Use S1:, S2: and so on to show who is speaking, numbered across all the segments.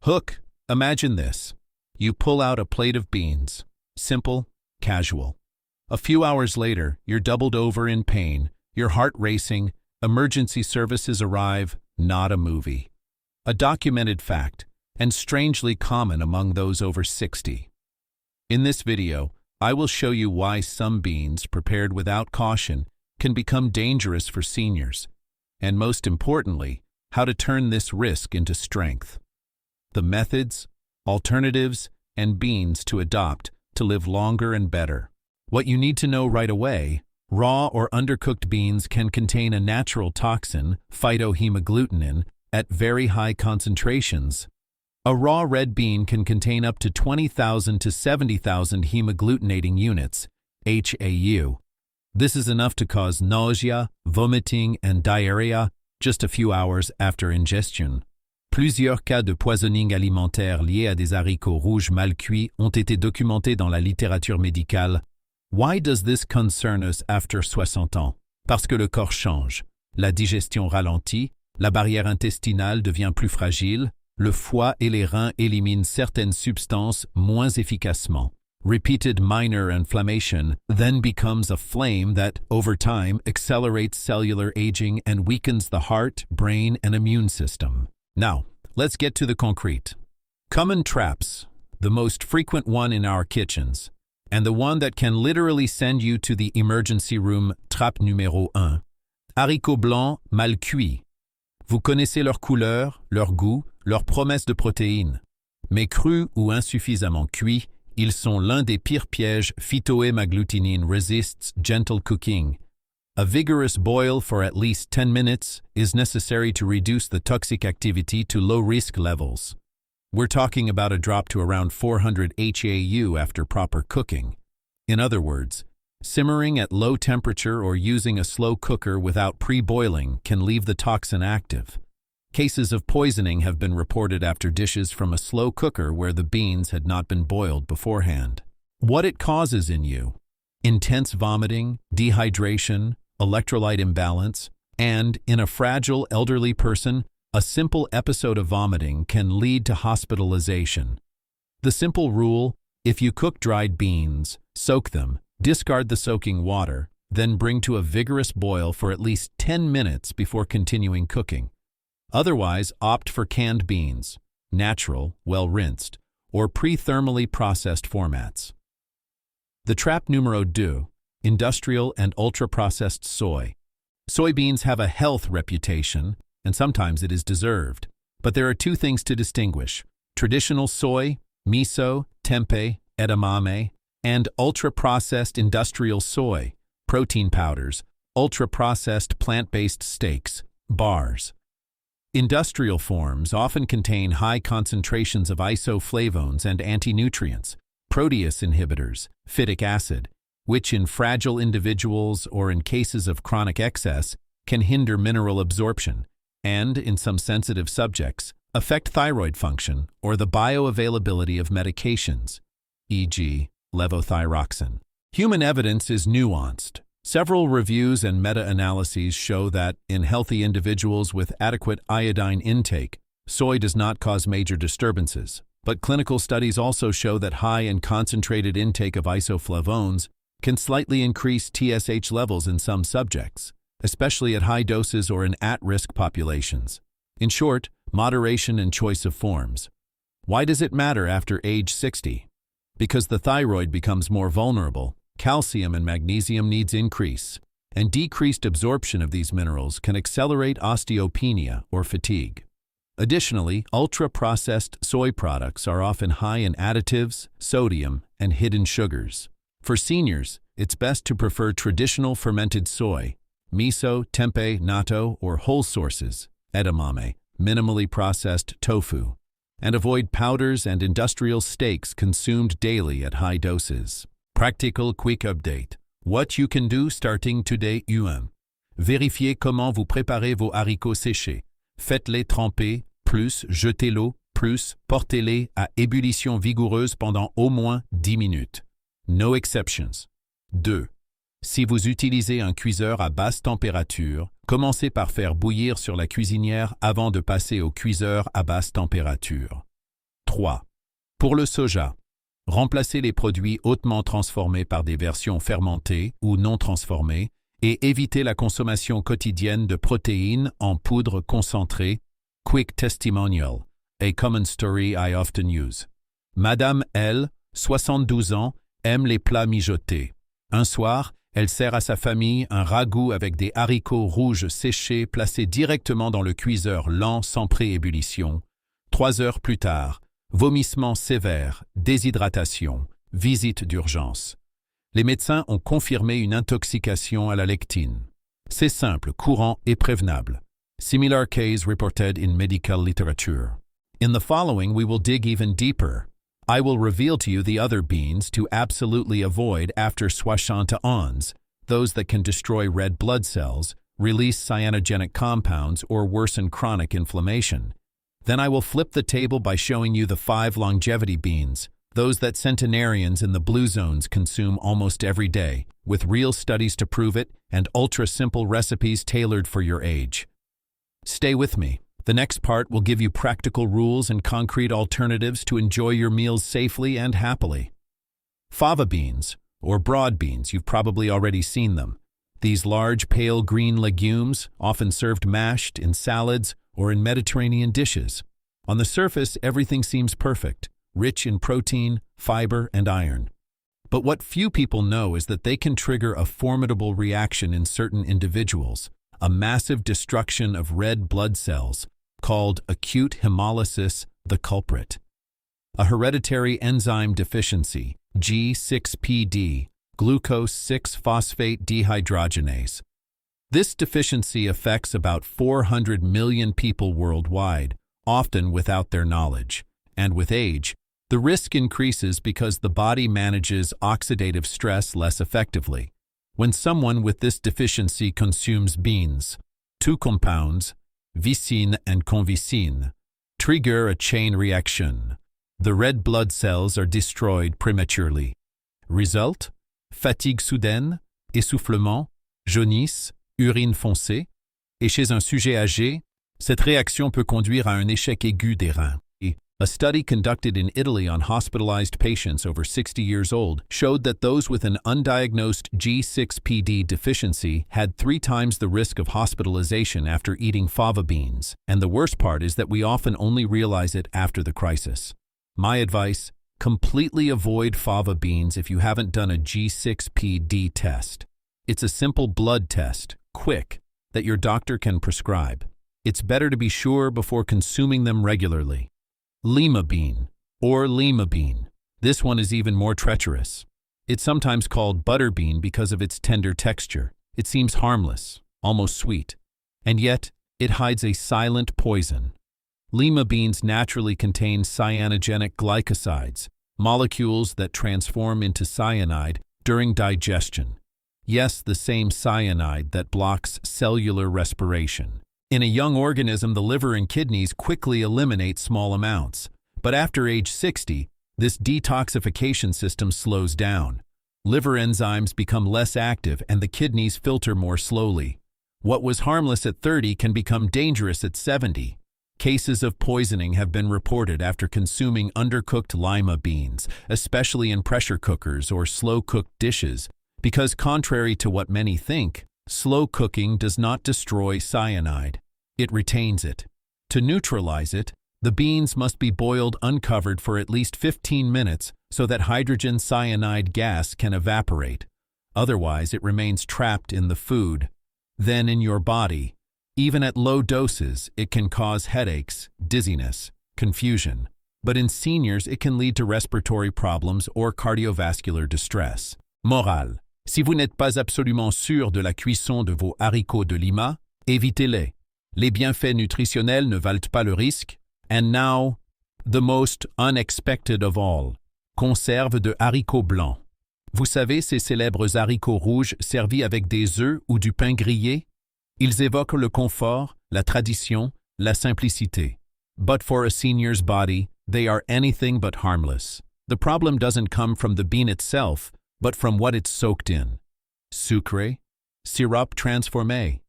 S1: Hook, imagine this. You pull out a plate of beans. Simple, casual. A few hours later, you're doubled over in pain, your heart racing, emergency services arrive, not a movie. A documented fact, and strangely common among those over 60. In this video, I will show you why some beans prepared without caution can become dangerous for seniors, and most importantly, how to turn this risk into strength. The methods, alternatives, and beans to adopt to live longer and better. What you need to know right away: raw or undercooked beans can contain a natural toxin, phytohemagglutinin, at very high concentrations. A raw red bean can contain up to 20,000 to 70,000 hemagglutinating units, HAU. This is enough to cause nausea, vomiting, and diarrhea just a few hours after ingestion. Plusieurs cas de poisoning alimentaire liés à des haricots rouges mal cuits ont été documentés dans la littérature médicale. Why does this concern us after 60 ans? Parce que le corps change. La digestion ralentit, la barrière intestinale devient plus fragile, le foie et les reins éliminent certaines substances moins efficacement. Repeated minor inflammation then becomes a flame that, over time, accelerates cellular aging and weakens the heart, brain, and immune system. Now, let's get to the concrete. Common traps, the most frequent one in our kitchens, and the one that can literally send you to the emergency room, trappe numéro 1. Haricots blancs mal cuits. Vous connaissez leur couleur, leur goût, leur promesse de protéines. Mais crus ou insuffisamment cuits, ils sont l'un des pires pièges. Phytohemagglutinin resists gentle cooking. A vigorous boil for at least 10 minutes is necessary to reduce the toxic activity to low-risk levels. We're talking about a drop to around 400 HAU after proper cooking. In other words, simmering at low temperature or using a slow cooker without pre-boiling can leave the toxin active. Cases of poisoning have been reported after dishes from a slow cooker where the beans had not been boiled beforehand. What it causes in you: intense vomiting, dehydration, electrolyte imbalance, and, in a fragile elderly person, a simple episode of vomiting can lead to hospitalization. The simple rule: if you cook dried beans, soak them, discard the soaking water, then bring to a vigorous boil for at least 10 minutes before continuing cooking. Otherwise, opt for canned beans, natural, well-rinsed, or pre-thermally processed formats. The trap numéro 2, industrial and ultra-processed soy. Soybeans have a health reputation, and sometimes it is deserved. But there are two things to distinguish: traditional soy, miso, tempeh, edamame, and ultra-processed industrial soy, protein powders, ultra-processed plant-based steaks, bars. Industrial forms often contain high concentrations of isoflavones and anti-nutrients, protease inhibitors, phytic acid, which in fragile individuals or in cases of chronic excess can hinder mineral absorption and, in some sensitive subjects, affect thyroid function or the bioavailability of medications, e.g., levothyroxine. Human evidence is nuanced. Several reviews and meta-analyses show that, in healthy individuals with adequate iodine intake, soy does not cause major disturbances. But clinical studies also show that high and concentrated intake of isoflavones can slightly increase TSH levels in some subjects, especially at high doses or in at-risk populations. In short, moderation and choice of forms. Why does it matter after age 60? Because the thyroid becomes more vulnerable, calcium and magnesium needs increase, and decreased absorption of these minerals can accelerate osteopenia or fatigue. Additionally, ultra-processed soy products are often high in additives, sodium, and hidden sugars. For seniors, it's best to prefer traditional fermented soy, miso, tempeh, natto, or whole sources, edamame, minimally processed tofu, and avoid powders and industrial steaks consumed daily at high doses. Practical quick update. What you can do starting today. 1. Vérifiez comment vous préparez vos haricots séchés. Faites-les tremper, plus jetez l'eau, plus portez-les à ébullition vigoureuse pendant au moins 10 minutes. No exceptions. 2. Si vous utilisez un cuiseur à basse température, commencez par faire bouillir sur la cuisinière avant de passer au cuiseur à basse température. 3. Pour le soja, remplacez les produits hautement transformés par des versions fermentées ou non transformées et évitez la consommation quotidienne de protéines en poudre concentrée. Quick testimonial, a common story I often use. Madame L, 72 ans, aime les plats mijotés. Un soir, elle sert à sa famille un ragoût avec des haricots rouges séchés placés directement dans le cuiseur lent sans préébullition. 3 heures plus tard, vomissements sévères, déshydratation, visite d'urgence. Les médecins ont confirmé une intoxication à la lectine. C'est simple, courant et prévenable. Similar case reported in medical literature. In the following, we will dig even deeper. I will reveal to you the other beans to absolutely avoid after 71 those that can destroy red blood cells, release cyanogenic compounds, or worsen chronic inflammation. Then I will flip the table by showing you the 5 longevity beans, those that centenarians in the blue zones consume almost every day, with real studies to prove it and ultra-simple recipes tailored for your age. Stay with me. The next part will give you practical rules and concrete alternatives to enjoy your meals safely and happily. Fava beans, or broad beans, you've probably already seen them. These large pale green legumes, often served mashed in salads or in Mediterranean dishes. On the surface, everything seems perfect, rich in protein, fiber, and iron. But what few people know is that they can trigger a formidable reaction in certain individuals, a massive destruction of red blood cells, called acute hemolysis, the culprit. A hereditary enzyme deficiency, G6PD, glucose 6-phosphate dehydrogenase. This deficiency affects about 400 million people worldwide, often without their knowledge. And with age, the risk increases because the body manages oxidative stress less effectively. When someone with this deficiency consumes beans, 2 compounds, vicine and convicine, trigger a chain reaction. The red blood cells are destroyed prematurely. Result? Fatigue soudaine, essoufflement, jaunisse, urine foncée. Et chez un sujet âgé, cette réaction peut conduire à un échec aigu des reins. A study conducted in Italy on hospitalized patients over 60 years old showed that those with an undiagnosed G6PD deficiency had 3 times the risk of hospitalization after eating fava beans, and the worst part is that we often only realize it after the crisis. My advice: completely avoid fava beans if you haven't done a G6PD test. It's a simple blood test, quick, that your doctor can prescribe. It's better to be sure before consuming them regularly. Lima bean, or lima bean. This one is even more treacherous. It's sometimes called butter bean because of its tender texture. It seems harmless, almost sweet, and yet it hides a silent poison. Lima beans naturally contain cyanogenic glycosides, molecules that transform into cyanide during digestion. Yes, the same cyanide that blocks cellular respiration. In a young organism, the liver and kidneys quickly eliminate small amounts. But after age 60, this detoxification system slows down. Liver enzymes become less active and the kidneys filter more slowly. What was harmless at 30 can become dangerous at 70. Cases of poisoning have been reported after consuming undercooked lima beans, especially in pressure cookers or slow-cooked dishes, because contrary to what many think, slow cooking does not destroy cyanide. It retains it. To neutralize it, the beans must be boiled uncovered for at least 15 minutes so that hydrogen cyanide gas can evaporate. Otherwise, it remains trapped in the food. Then in your body, even at low doses, it can cause headaches, dizziness, confusion. But in seniors, it can lead to respiratory problems or cardiovascular distress. Morale: si vous n'êtes pas absolument sûr de la cuisson de vos haricots de Lima, évitez-les. Les bienfaits nutritionnels ne valent pas le risque. And now, the most unexpected of all, conserve de haricots blancs. Vous savez ces célèbres haricots rouges servis avec des œufs ou du pain grillé? Ils évoquent le confort, la tradition, la simplicité. But for a senior's body, they are anything but harmless. The problem doesn't come from the bean itself, but from what it's soaked in. Sucre, sirop transformé,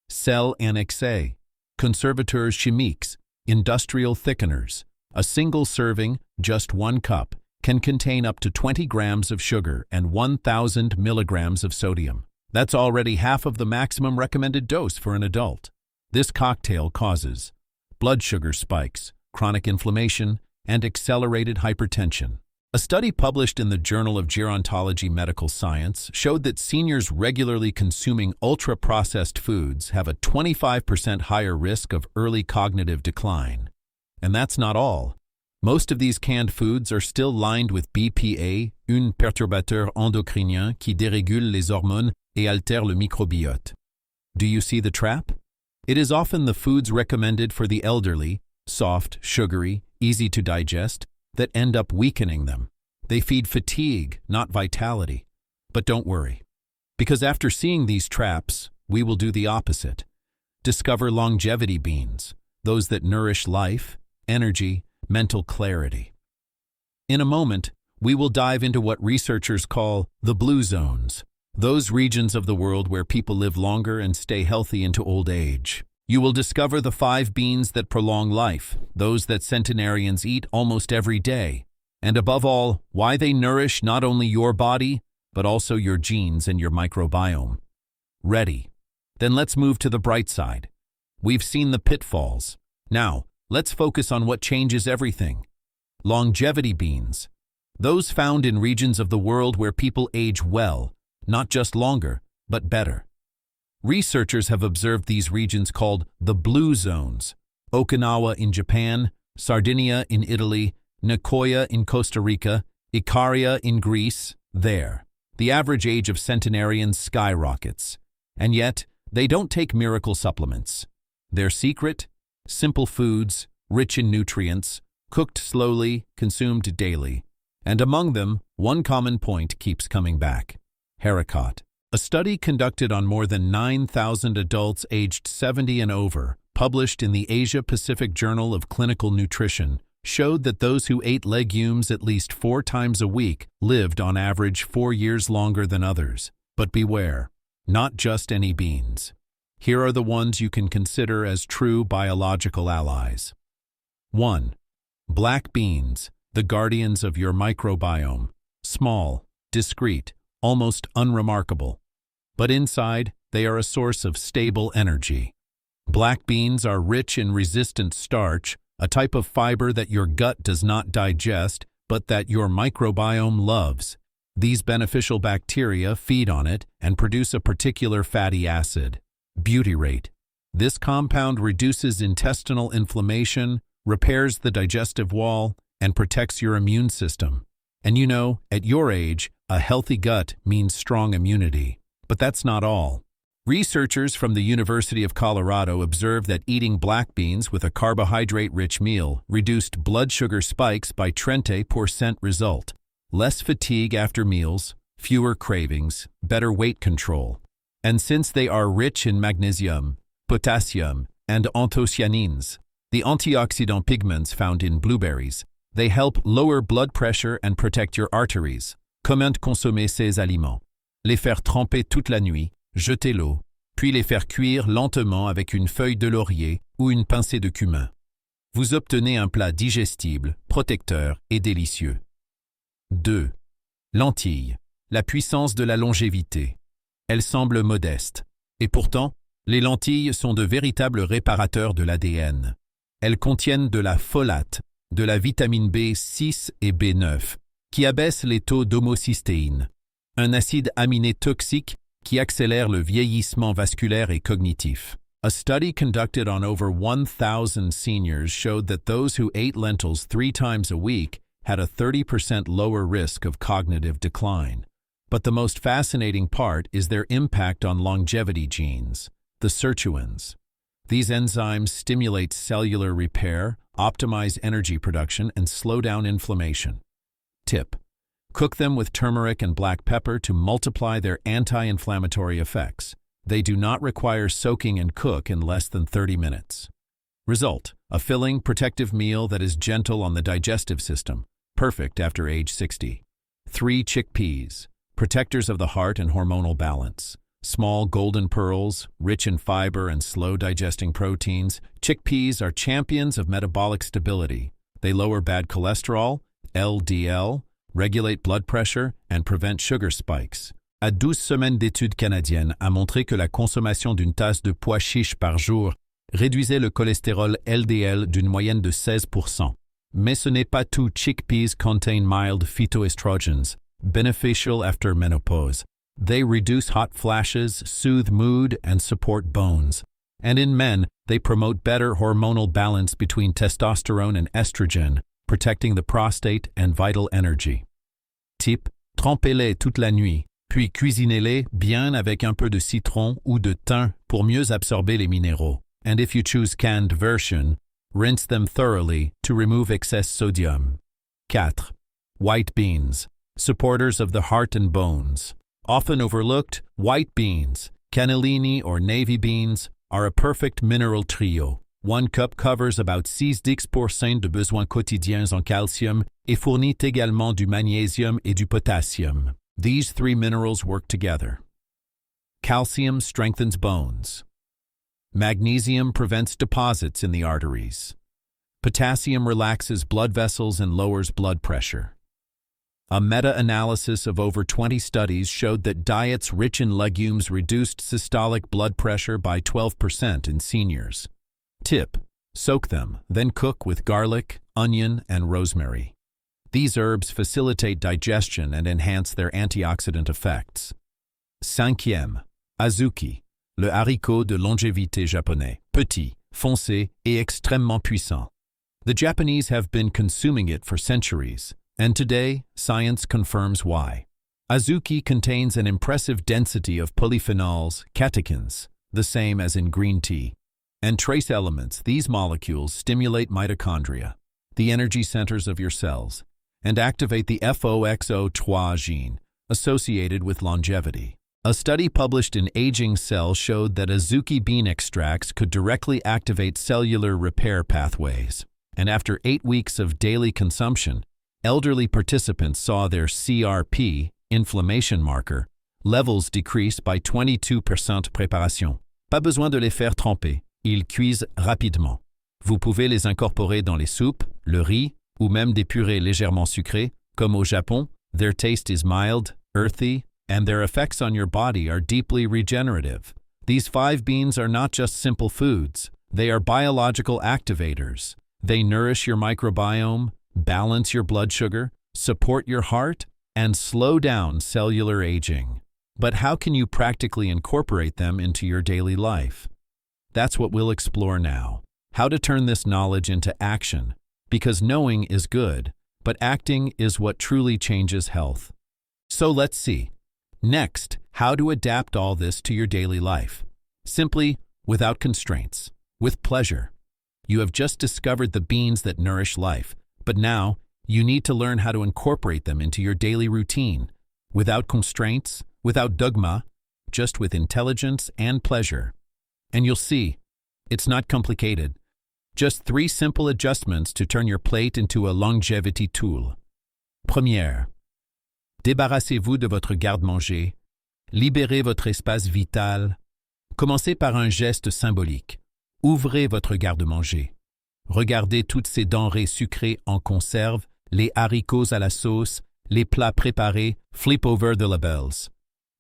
S1: sel annexé, conservateurs chimiques, industrial thickeners, A single serving, just 1 cup, can contain up to 20 grams of sugar and 1,000 milligrams of sodium. That's already half of the maximum recommended dose for an adult. This cocktail causes blood sugar spikes, chronic inflammation, and accelerated hypertension. A study published in the Journal of Gerontology Medical Science showed that seniors regularly consuming ultra-processed foods have a 25% higher risk of early cognitive decline. And that's not all. Most of these canned foods are still lined with BPA, un perturbateur endocrinien qui dérégule les hormones et altère le microbiote. Do you see the trap? It is often the foods recommended for the elderly, soft, sugary, easy to digest, that end up weakening them. They feed fatigue, not vitality. But don't worry, because after seeing these traps, we will do the opposite. Discover longevity beans, those that nourish life, energy, mental clarity. In a moment, we will dive into what researchers call the blue zones, those regions of the world where people live longer and stay healthy into old age. You will discover the 5 beans that prolong life, those that centenarians eat almost every day, and above all, why they nourish not only your body, but also your genes and your microbiome. Ready? Then let's move to the bright side. We've seen the pitfalls. Now, let's focus on what changes everything. Longevity beans. Those found in regions of the world where people age well, not just longer, but better. Researchers have observed these regions called the blue zones: Okinawa in Japan, Sardinia in Italy, Nicoya in Costa Rica, Ikaria in Greece. There, the average age of centenarians skyrockets. And yet, they don't take miracle supplements. Their secret? Simple foods, rich in nutrients, cooked slowly, consumed daily. And among them, one common point keeps coming back: haricot. A study conducted on more than 9,000 adults aged 70 and over, published in the Asia-Pacific Journal of Clinical Nutrition, showed that those who ate legumes at least 4 times a week lived on average 4 years longer than others. But beware, not just any beans. Here are the ones you can consider as true biological allies. 1. Black beans, the guardians of your microbiome. Small, discreet, almost unremarkable. But inside, they are a source of stable energy. Black beans are rich in resistant starch, a type of fiber that your gut does not digest, but that your microbiome loves. These beneficial bacteria feed on it and produce a particular fatty acid, butyrate. This compound reduces intestinal inflammation, repairs the digestive wall, and protects your immune system. And you know, at your age, a healthy gut means strong immunity. But that's not all. Researchers from the University of Colorado observed that eating black beans with a carbohydrate-rich meal reduced blood sugar spikes by 30%. Result: less fatigue after meals, fewer cravings, better weight control. And since they are rich in magnesium, potassium, and anthocyanins, the antioxidant pigments found in blueberries, they help lower blood pressure and protect your arteries. Comment consommer ces aliments? Les faire tremper toute la nuit, jeter l'eau, puis les faire cuire lentement avec une feuille de laurier ou une pincée de cumin. Vous obtenez un plat digestible, protecteur et délicieux. 2. Lentilles, la puissance de la longévité. Elles semblent modestes. Et pourtant, les lentilles sont de véritables réparateurs de l'ADN. Elles contiennent de la folate, de la vitamine B6 et B9, qui abaissent les taux d'homocystéine, un acide aminé toxique qui accélère le vieillissement vasculaire et cognitif. A study conducted on over 1,000 seniors showed that those who ate lentils 3 times a week had a 30% lower risk of cognitive decline. But the most fascinating part is their impact on longevity genes, the sirtuins. These enzymes stimulate cellular repair, optimize energy production, and slow down inflammation. Tip: cook them with turmeric and black pepper to multiply their anti-inflammatory effects. They do not require soaking and cook in less than 30 minutes. Result: a filling, protective meal that is gentle on the digestive system, perfect after age 60. 3. Chickpeas, protectors of the heart and hormonal balance. Small golden pearls, rich in fiber and slow-digesting proteins, chickpeas are champions of metabolic stability. They lower bad cholesterol, LDL, regulate blood pressure, and prevent sugar spikes. À 12 semaines d'études canadiennes a montré que la consommation d'une tasse de pois chiches par jour réduisait le cholestérol LDL d'une moyenne de 16%. Mais ce n'est pas tout. Chickpeas contain mild phytoestrogens, beneficial after menopause. They reduce hot flashes, soothe mood, and support bones. And in men, they promote better hormonal balance between testosterone and estrogen, protecting the prostate and vital energy. Tip: trempez-les toute la nuit, puis cuisinez-les bien avec un peu de citron ou de thym pour mieux absorber les minéraux. And if you choose canned version, rinse them thoroughly to remove excess sodium. 4. White beans, supporters of the heart and bones. Often overlooked, white beans, cannellini or navy beans, are a perfect mineral trio. 1 cup covers about 6% de besoins quotidiens en calcium et fournit également du magnésium et du potassium. These 3 minerals work together. Calcium strengthens bones. Magnesium prevents deposits in the arteries. Potassium relaxes blood vessels and lowers blood pressure. A meta-analysis of over 20 studies showed that diets rich in legumes reduced systolic blood pressure by 12% in seniors. Tip: soak them, then cook with garlic, onion, and rosemary. These herbs facilitate digestion and enhance their antioxidant effects. 5. Azuki, le haricot de longévité japonais, petit, foncé, et extrêmement puissant. The Japanese have been consuming it for centuries, and today, science confirms why. Azuki contains an impressive density of polyphenols, catechins, the same as in green tea, and trace elements. These molecules stimulate mitochondria, the energy centers of your cells, and activate the FOXO3 gene, associated with longevity. A study published in Aging Cell showed that Azuki bean extracts could directly activate cellular repair pathways, and after 8 weeks of daily consumption, elderly participants saw their CRP, inflammation marker, levels decrease by 22%. Préparation. Pas besoin de les faire tremper, ils cuisent rapidement. Vous pouvez les incorporer dans les soupes, le riz, ou même des purées légèrement sucrées, comme au Japon. Their taste is mild, earthy, and their effects on your body are deeply regenerative. These 5 beans are not just simple foods, they are biological activators. They nourish your microbiome, balance your blood sugar, support your heart, and slow down cellular aging. But how can you practically incorporate them into your daily life? That's what we'll explore now. How to turn this knowledge into action, because knowing is good, but acting is what truly changes health. So let's see. Next, how to adapt all this to your daily life. Simply, without constraints, with pleasure. You have just discovered the beans that nourish life, but now you need to learn how to incorporate them into your daily routine, without constraints, without dogma, just with intelligence and pleasure. And you'll see, it's not complicated. Just 3 simple adjustments to turn your plate into a longevity tool. Première, débarrassez-vous de votre garde-manger, libérez votre espace vital. Commencez par un geste symbolique. Ouvrez votre garde-manger. Regardez toutes ces denrées sucrées en conserve, les haricots à la sauce, les plats préparés, flip over the labels.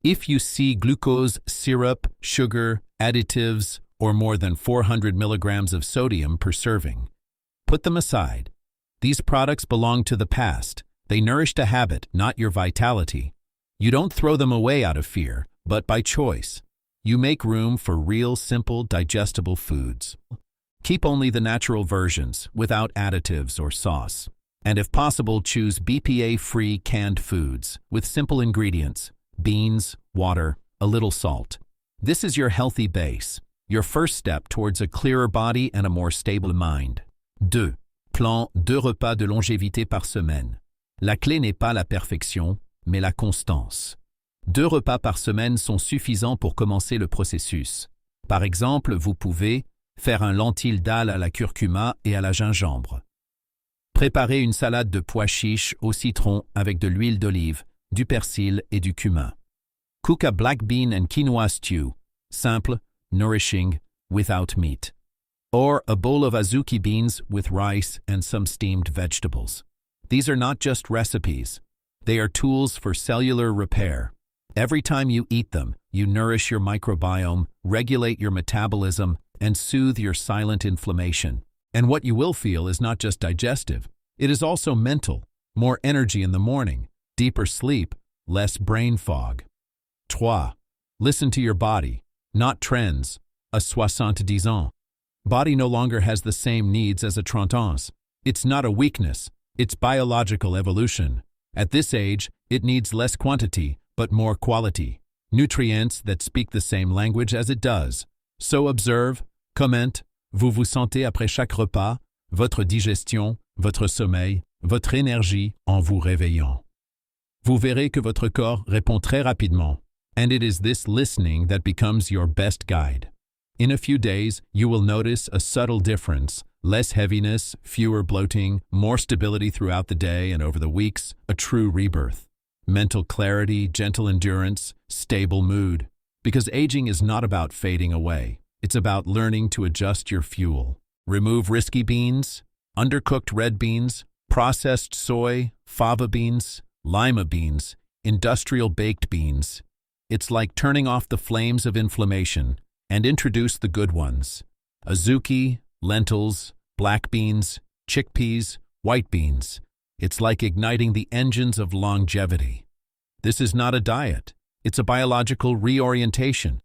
S1: If you see glucose, syrup, sugar, additives, or more than 400 milligrams of sodium per serving, put them aside. These products belong to the past. They nourished a habit, not your vitality. You don't throw them away out of fear, but by choice. You make room for real, simple, digestible foods. Keep only the natural versions, without additives or sauce. And if possible, choose BPA-free canned foods, with simple ingredients, beans, water, a little salt. This is your healthy base, your first step towards a clearer body and a more stable mind. 2. Plan 2 repas de longévité par semaine. La clé n'est pas la perfection, mais la constance. 2 repas par semaine sont suffisants pour commencer le processus. Par exemple, vous pouvez faire un lentilles dalle à la curcuma et à la gingembre. Préparez une salade de pois chiches au citron avec de l'huile d'olive, du persil et du cumin. Cook a black bean and quinoa stew, simple, nourishing, without meat. or a bowl of azuki beans with rice and some steamed vegetables. These are not just recipes. They are tools for cellular repair. Every time you eat them, you nourish your microbiome, regulate your metabolism, and soothe your silent inflammation. And what you will feel is not just digestive, it is also mental. More energy in the morning, deeper sleep, less brain fog. 3. Listen to your body, not trends. A 70 ans. Body no longer has the same needs as a 30 ans. It's not a weakness, it's biological evolution. At this age, it needs less quantity, but more quality. Nutrients that speak the same language as it does. So observe, commente, vous vous sentez après chaque repas, votre digestion, votre sommeil, votre énergie en vous réveillant. Vous verrez que votre corps répond très rapidement, and it is this listening that becomes your best guide. In a few days, you will notice a subtle difference, less heaviness, fewer bloating, more stability throughout the day and over the weeks, a true rebirth. Mental clarity, gentle endurance, stable mood. Because aging is not about fading away. It's about learning to adjust your fuel. Remove risky beans, undercooked red beans, processed soy, fava beans, lima beans, industrial baked beans. It's like turning off the flames of inflammation and introduce the good ones. Azuki, lentils, black beans, chickpeas, white beans. It's like igniting the engines of longevity. This is not a diet. It's a biological reorientation.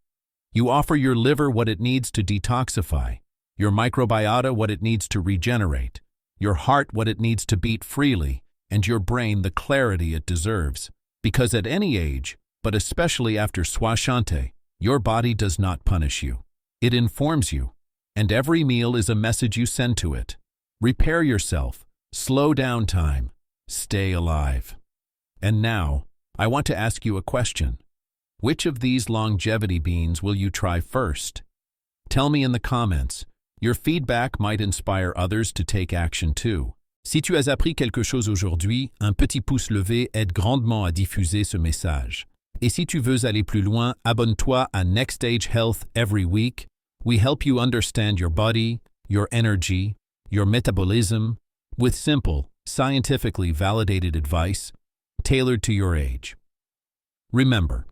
S1: You offer your liver what it needs to detoxify, your microbiota what it needs to regenerate, your heart what it needs to beat freely, and your brain the clarity it deserves. Because at any age, but especially after 60, your body does not punish you. It informs you, and every meal is a message you send to it. Repair yourself. Slow down time. Stay alive. And now, I want to ask you a question. Which of these longevity beans will you try first? Tell me in the comments. Your feedback might inspire others to take action too. Si tu as appris quelque chose aujourd'hui, un petit pouce levé aide grandement à diffuser ce message. Et si tu veux aller plus loin, abonne-toi à Next Stage Health every week. We help you understand your body, your energy, your metabolism, with simple, scientifically validated advice tailored to your age. Remember,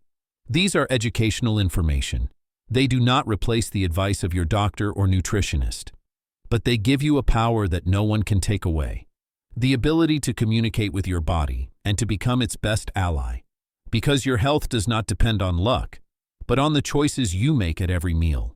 S1: these are educational information. They do not replace the advice of your doctor or nutritionist, but they give you a power that no one can take away. The ability to communicate with your body and to become its best ally. Because your health does not depend on luck, but on the choices you make at every meal.